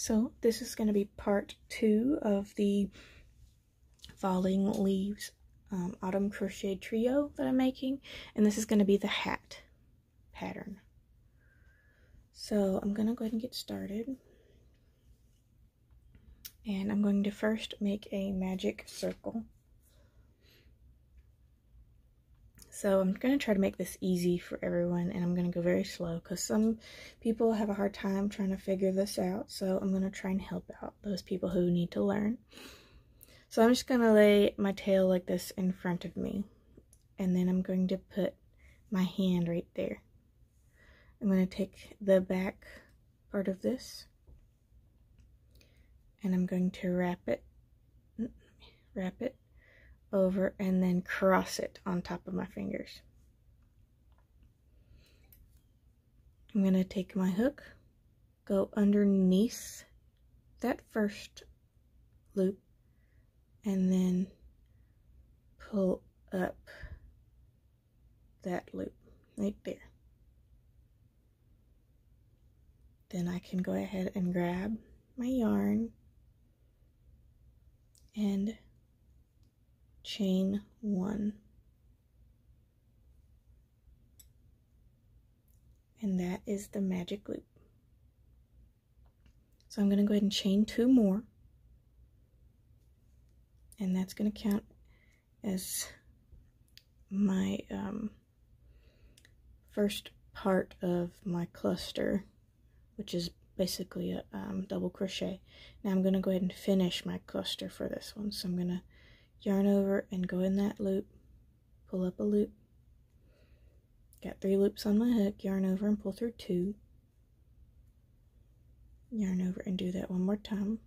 So this is going to be part 2 of the Falling Leaves Autumn Crochet trio that I'm making, and this is going to be the hat pattern. So I'm going to go ahead and get started, and I'm going to first make a magic circle. So I'm going to try to make this easy for everyone, and I'm going to go very slow because some people have a hard time trying to figure this out. So I'm going to try and help out those people who need to learn. So I'm just going to lay my tail like this in front of me, and then I'm going to put my hand right there. I'm going to take the back part of this, and I'm going to wrap it over and then cross it on top of my fingers. I'm going to take my hook, go underneath that first loop, and then pull up that loop right there. Then I can go ahead and grab my yarn and chain 1, and that is the magic loop. So I'm going to go ahead and chain 2 more, and that's going to count as my first part of my cluster, which is basically a double crochet. Now I'm going to go ahead and finish my cluster for this one. So I'm going to yarn over and go in that loop, pull up a loop, got 3 loops on my hook, yarn over and pull through 2, yarn over and do that one more time,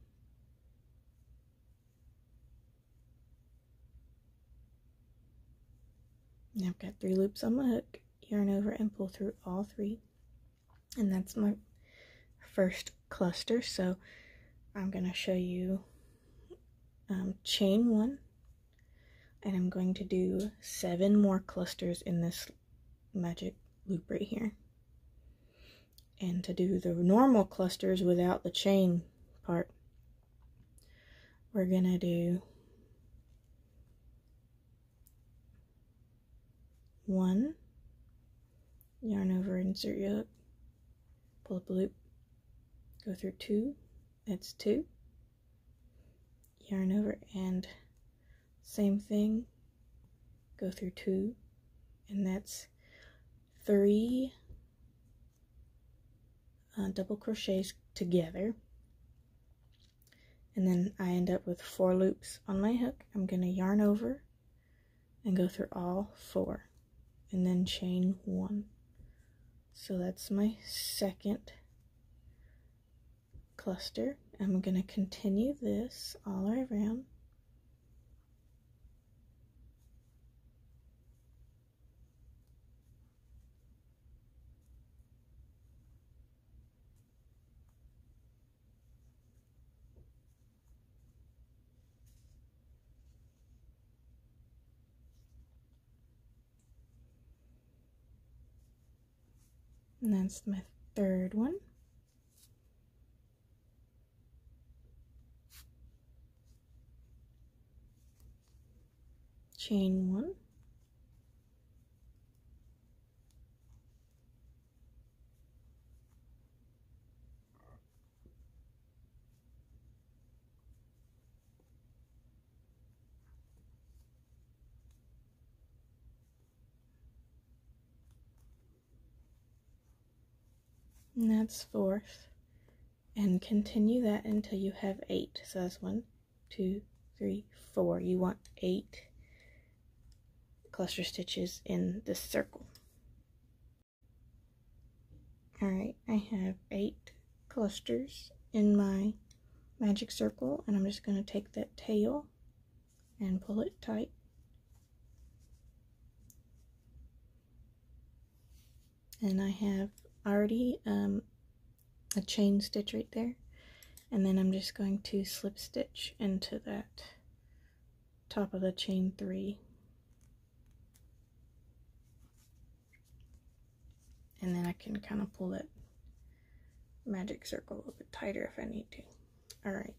now I've got 3 loops on my hook, yarn over and pull through all 3, and that's my first cluster. So I'm going to show you chain 1, and I'm going to do 7 more clusters in this magic loop right here. And to do the normal clusters without the chain part, we're gonna do 1, yarn over, insert your hook, pull up a loop, go through 2, that's 2, yarn over and same thing, go through 2, and that's 3 double crochets together, and then I end up with 4 loops on my hook. I'm going to yarn over and go through all 4 and then chain 1. So that's my second cluster. I'm going to continue this all the way around. And that's my third one. Chain 1. And that's 4th, and continue that until you have 8. So that's 1, 2, 3, 4. You want 8 cluster stitches in this circle. Alright, I have 8 clusters in my magic circle, and I'm just going to take that tail and pull it tight. And I have already a chain stitch right there, and then I'm just going to slip stitch into that top of the chain 3, and then I can kind of pull it magic circle a little bit tighter if I need to. Alright.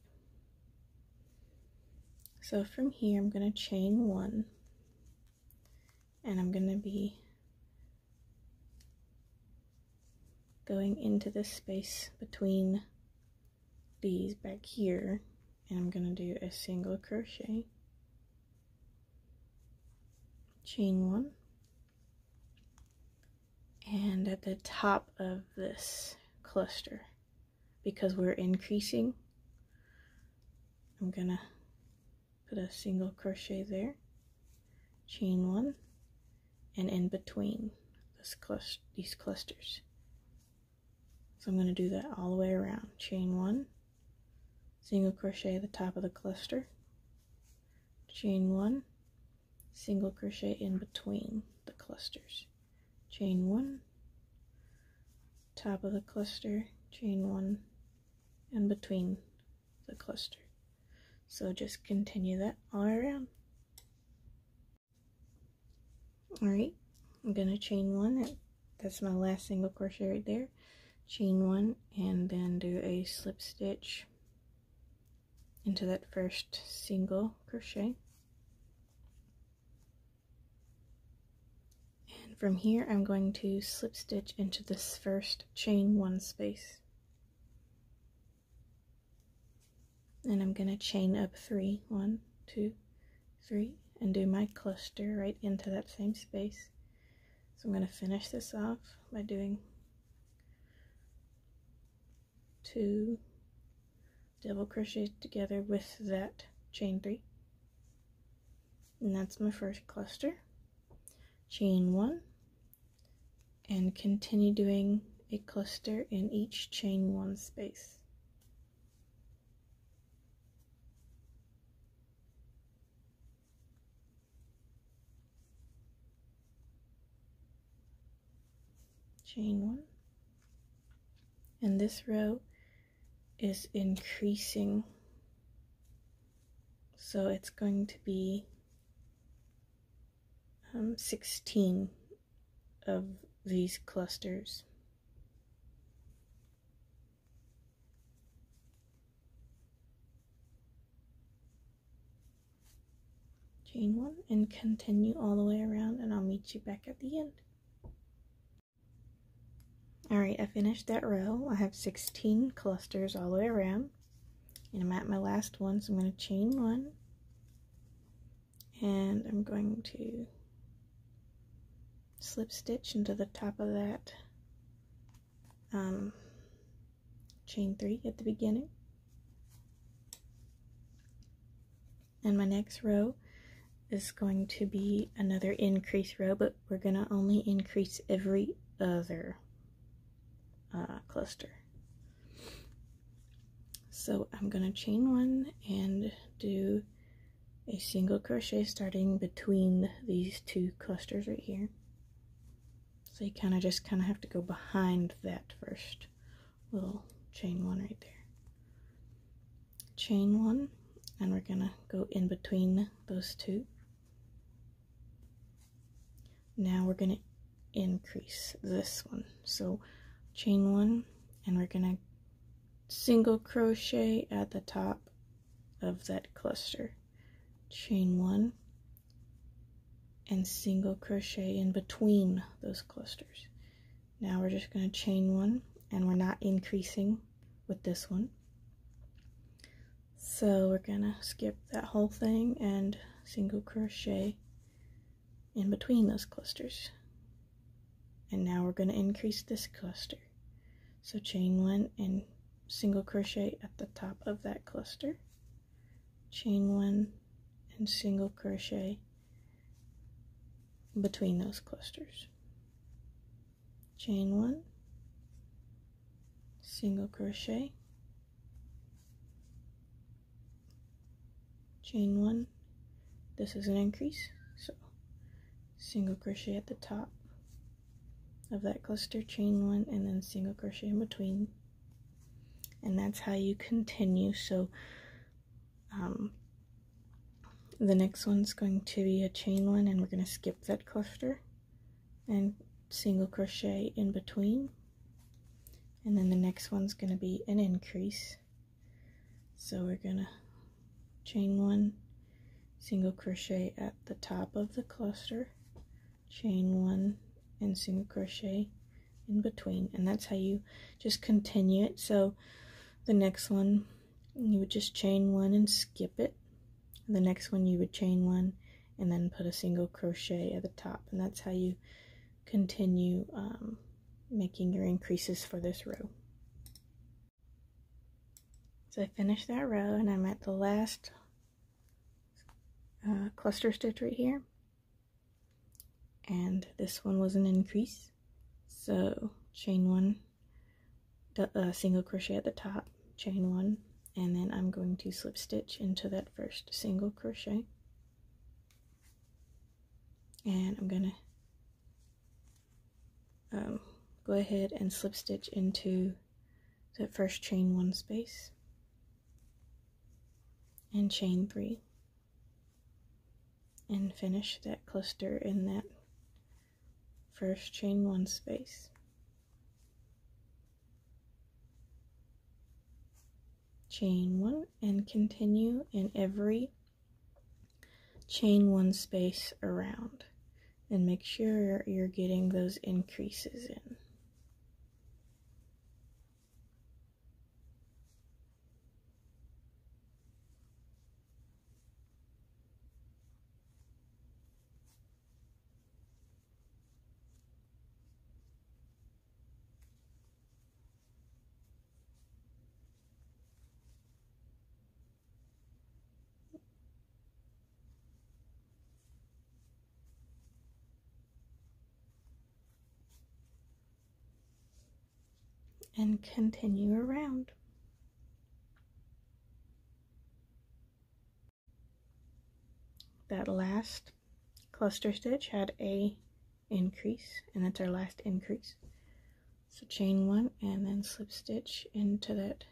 So from here I'm going to chain 1, and I'm going to be going into the space between these back here, and I'm going to do a single crochet, chain 1, and at the top of this cluster, because we're increasing, I'm going to put a single crochet there, chain 1, and in between these clusters. So I'm going to do that all the way around. Chain 1, single crochet at the top of the cluster, chain 1, single crochet in between the clusters, chain 1, top of the cluster, chain 1, in between the cluster. So just continue that all the way around. Alright, I'm going to chain 1, that's my last single crochet right there, chain 1, and then do a slip stitch into that first single crochet. And from here I'm going to slip stitch into this first chain 1 space. And I'm going to chain up 3, 1, 2, 3, and do my cluster right into that same space. So I'm going to finish this off by doing 2 double crochets together with that chain 3, and that's my first cluster. Chain 1, and continue doing a cluster in each chain 1 space. Chain 1, and this row is increasing, so it's going to be 16 of these clusters. Chain 1 and continue all the way around, and I'll meet you back at the end. Alright, I finished that row. I have 16 clusters all the way around, and I'm at my last one, so I'm going to chain 1, and I'm going to slip stitch into the top of that chain 3 at the beginning. And my next row is going to be another increase row, but we're going to only increase every other cluster. So I'm going to chain 1 and do a single crochet starting between these 2 clusters right here. So you kind of have to go behind that first little chain 1 right there. Chain 1, and we're going to go in between those 2. Now we're going to increase this one. So chain 1, and we're going to single crochet at the top of that cluster. Chain 1 and single crochet in between those clusters. Now we're just going to chain 1, and we're not increasing with this one. So we're going to skip that whole thing and single crochet in between those clusters. And now we're going to increase this cluster. So chain 1 and single crochet at the top of that cluster. Chain 1 and single crochet between those clusters. Chain 1, single crochet, chain 1, this is an increase, so single crochet at the top of that cluster, chain 1, and then single crochet in between, and that's how you continue. So the next one's going to be a chain 1, and we're going to skip that cluster and single crochet in between, and then the next one's going to be an increase. So we're going to chain 1, single crochet at the top of the cluster, chain 1 and single crochet in between, and that's how you just continue it. So the next one you would just chain 1 and skip it. The next one you would chain 1 and then put a single crochet at the top, and that's how you continue making your increases for this row. So I finished that row and I'm at the last cluster stitch right here, and this one was an increase. So chain 1, single crochet at the top, chain 1, and then I'm going to slip stitch into that first single crochet, and I'm gonna go ahead and slip stitch into that first chain 1 space and chain 3 and finish that cluster in that first chain 1 space. Chain 1 and continue in every chain 1 space around, and make sure you're getting those increases in. And continue around. That last cluster stitch had a increase, and that's our last increase. So chain 1 and then slip stitch into that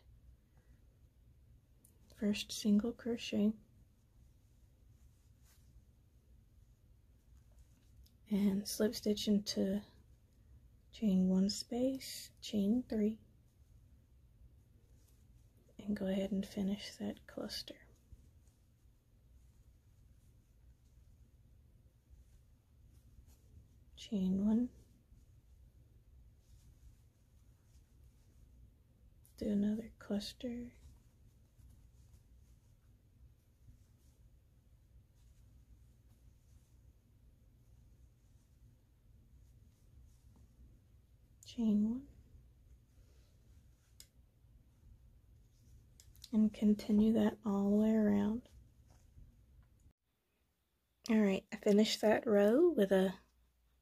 first single crochet and slip stitch into chain 1 space, chain 3, and go ahead and finish that cluster. Chain 1, do another cluster, chain 1, and continue that all the way around. Alright, I finished that row with a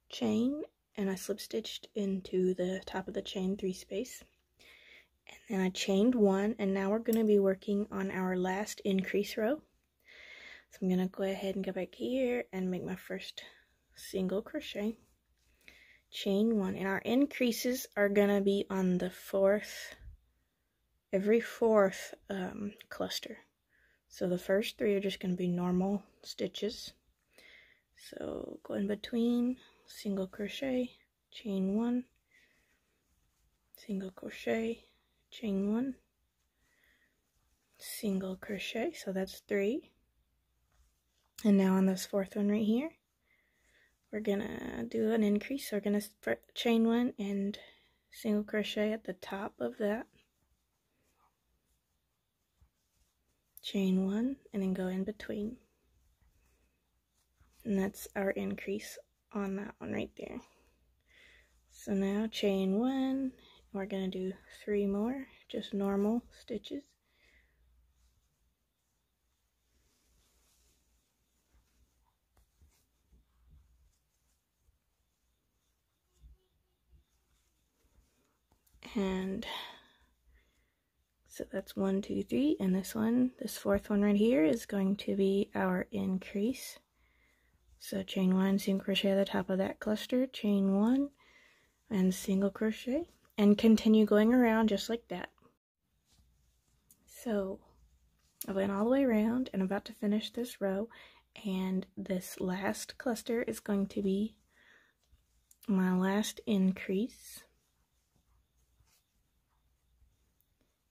chain, and I slip stitched into the top of the chain 3 space, and then I chained 1, and now we're going to be working on our last increase row. So I'm going to go ahead and go back here and make my first single crochet, chain 1, and our increases are going to be on the every fourth cluster. So the first 3 are just going to be normal stitches. So go in between, single crochet, chain 1, single crochet, chain 1, single crochet, so that's 3. And now on this 4th one right here, we're gonna do an increase. So we're gonna chain 1 and single crochet at the top of that, chain 1, and then go in between. And that's our increase on that one right there. So now chain 1, we're going to do 3 more, just normal stitches. And so that's 1, 2, 3, and this 4th one right here is going to be our increase. So chain 1, single crochet at the top of that cluster, chain 1, and single crochet, and continue going around just like that. So I went all the way around, and I'm about to finish this row, and this last cluster is going to be my last increase.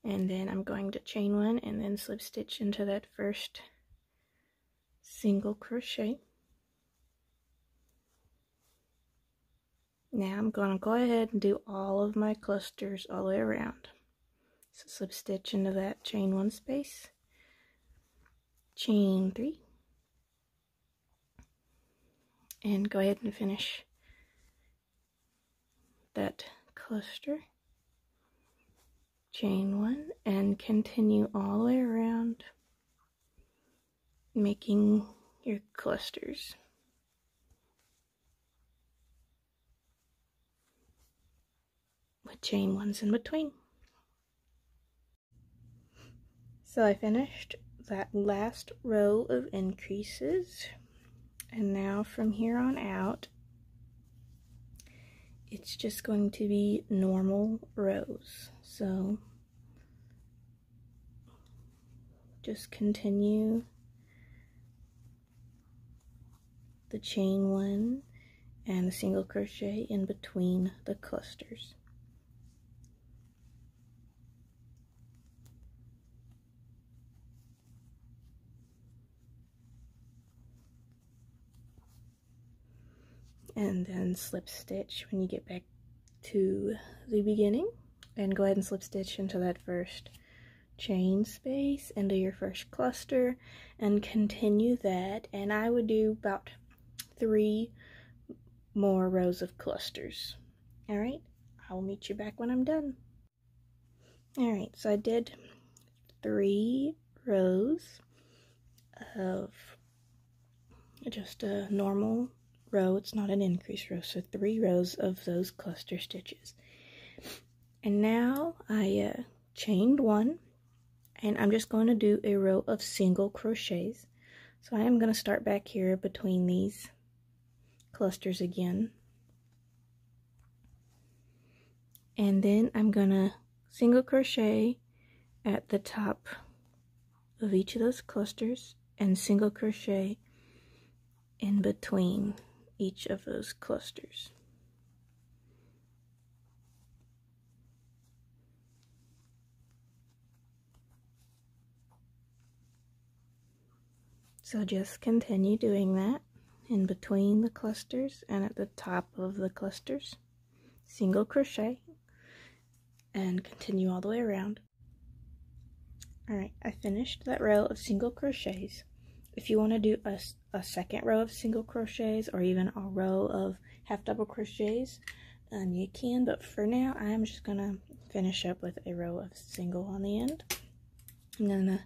And then I'm going to chain one and then slip stitch into that first single crochet. Now I'm going to go ahead and do all of my clusters all the way around. So slip stitch into that chain one space, chain 3, and go ahead and finish that cluster, chain 1, and continue all the way around making your clusters. With chain 1s in between. So I finished that last row of increases, and now from here on out it's just going to be normal rows. So just continue the chain 1 and the single crochet in between the clusters. And then slip stitch when you get back to the beginning, and go ahead and slip stitch into that first chain space into your first cluster and continue that. And I would do about 3 more rows of clusters. Alright, I will meet you back when I'm done. Alright, so I did 3 rows of just a normal row. It's not an increase row, so 3 rows of those cluster stitches. And now I chained 1, and I'm just going to do a row of single crochets. So I am going to start back here between these clusters again, and then I'm going to single crochet at the top of each of those clusters and single crochet in between each of those clusters. So just continue doing that in between the clusters and at the top of the clusters. Single crochet and continue all the way around. Alright, I finished that row of single crochets. If you want to do a second row of single crochets or even a row of half double crochets, you can, but for now I'm just gonna finish up with a row of single on the end. I'm gonna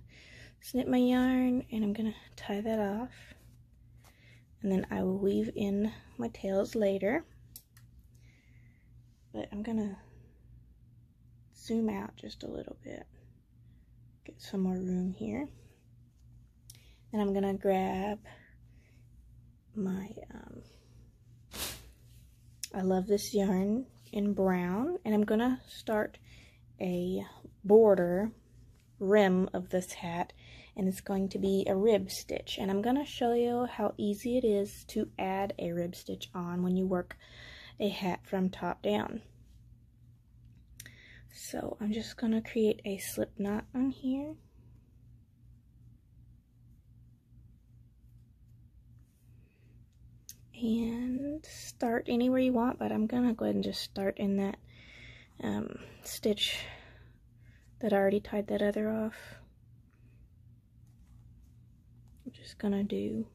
snip my yarn and I'm gonna tie that off, and then I will weave in my tails later, but I'm gonna zoom out just a little bit, get some more room here. And I'm gonna grab my, I love this yarn in brown, and I'm gonna start a border rim of this hat, and it's going to be a rib stitch. And I'm gonna show you how easy it is to add a rib stitch on when you work a hat from top down. So I'm just gonna create a slip knot on here. And start anywhere you want, but I'm gonna go ahead and just start in that stitch that I already tied that other off. I'm just gonna do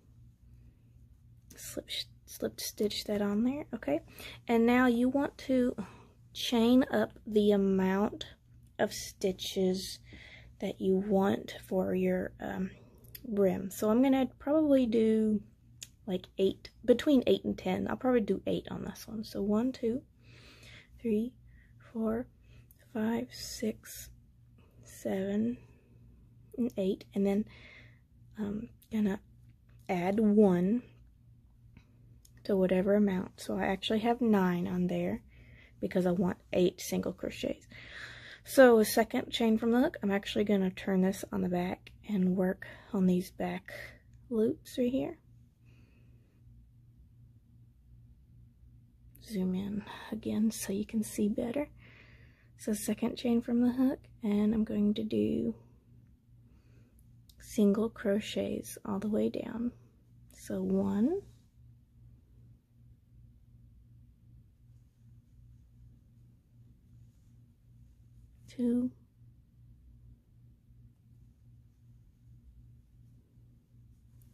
slip stitch that on there. Okay, and now you want to chain up the amount of stitches that you want for your brim. So I'm gonna probably do like 8, between 8 and 10. I'll probably do 8 on this one. So 1, 2, 3, 4, 5, 6, 7, and 8, and then I'm gonna add 1 to whatever amount. So I actually have 9 on there because I want 8 single crochets. So a second chain from the hook, I'm actually gonna turn this on the back and work on these back loops right here. Zoom in again so you can see better. So second chain from the hook, and I'm going to do single crochets all the way down. So 1, 2,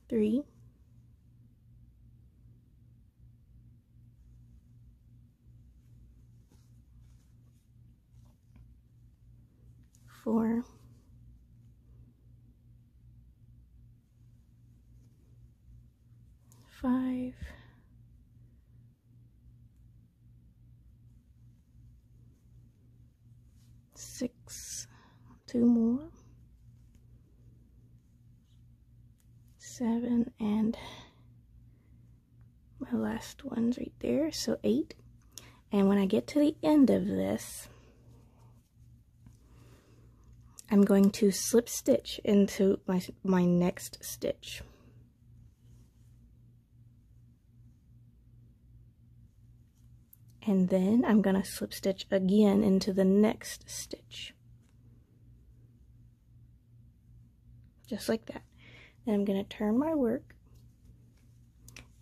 3, 4, 5, 6, 2 more, 7, and my last one's right there, so 8. And when I get to the end of this, I'm going to slip stitch into my next stitch. And then I'm going to slip stitch again into the next stitch. Just like that. Then I'm going to turn my work,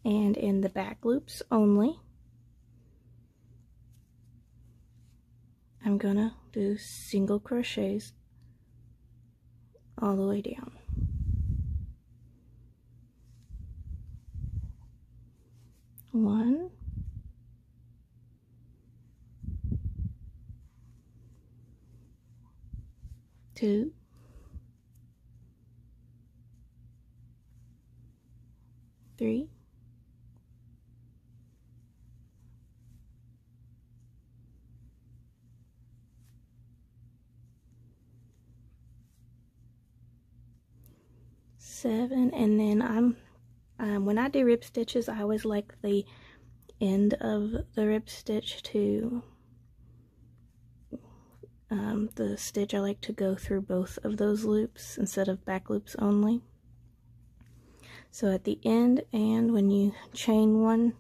and in the back loops only, I'm going to do single crochets all the way down. One, 2, 3, 7, and then when I do rib stitches, I always like the end of the rib stitch to the stitch. I like to go through both of those loops instead of back loops only. So at the end, and when you chain one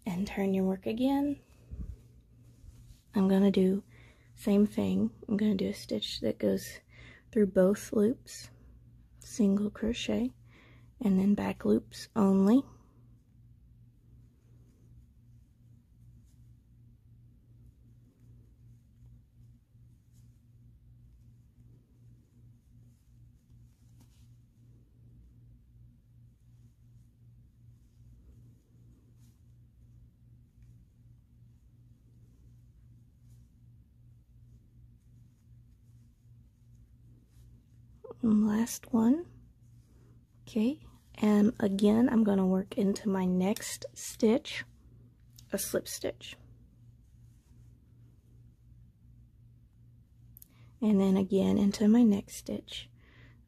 and turn your work again, I'm going to do same thing. I'm going to do a stitch that goes through both loops, single crochet, and then back loops only. And last one. Okay, and again I'm going to work into my next stitch a slip stitch, and then again into my next stitch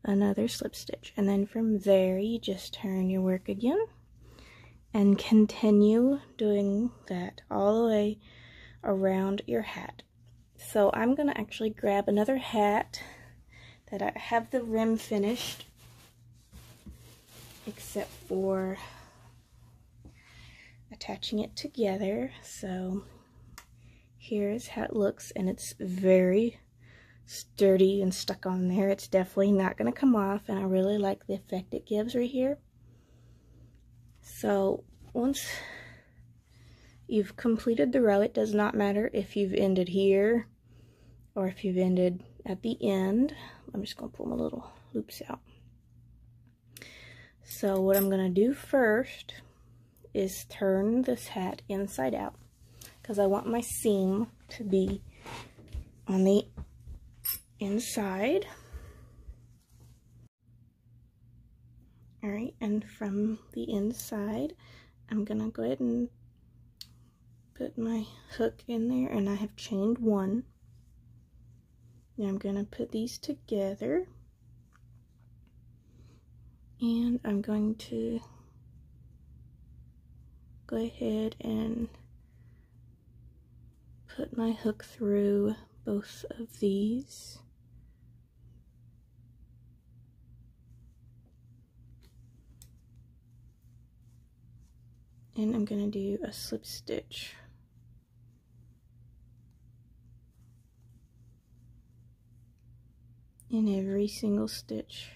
another slip stitch, and then from there you just turn your work again and continue doing that all the way around your hat. So I'm going to actually grab another hat that I have the rim finished, except for attaching it together. So here's how it looks, and it's very sturdy and stuck on there. It's definitely not going to come off, and I really like the effect it gives right here. So once you've completed the row, it does not matter if you've ended here or if you've ended at the end. I'm just going to pull my little loops out. So what I'm going to do first is turn this hat inside out, because I want my seam to be on the inside. Alright, and from the inside, I'm going to go ahead and put my hook in there, and I have chained one. Now I'm going to put these together, and I'm going to go ahead and put my hook through both of these. And I'm going to do a slip stitch in every single stitch.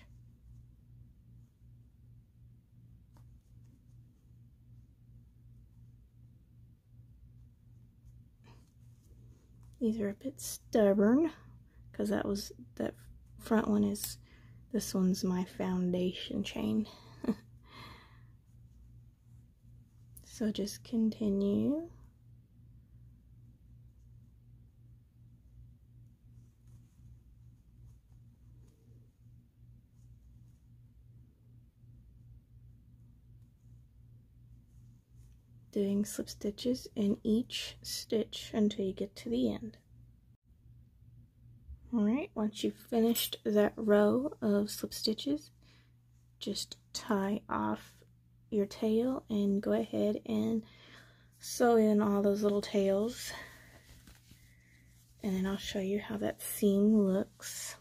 These are a bit stubborn because that front one is, this one's my foundation chain. So just continue. Doing slip stitches in each stitch until you get to the end. Alright, once you've finished that row of slip stitches, just tie off your tail and go ahead and sew in all those little tails. And then I'll show you how that seam looks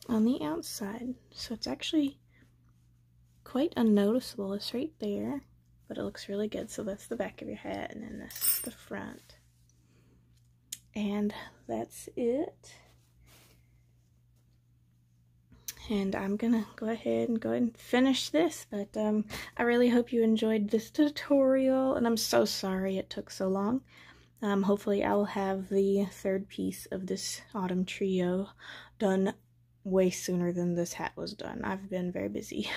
on the outside. So it's actually quite unnoticeable. It's right there, but it looks really good. So that's the back of your hat, and then this is the front. And that's it. And I'm gonna go ahead and finish this, but I really hope you enjoyed this tutorial, and I'm so sorry it took so long. Hopefully I will have the third piece of this autumn trio done way sooner than this hat was done. I've been very busy.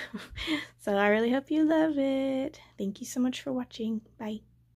So I really hope you love it. Thank you so much for watching. Bye.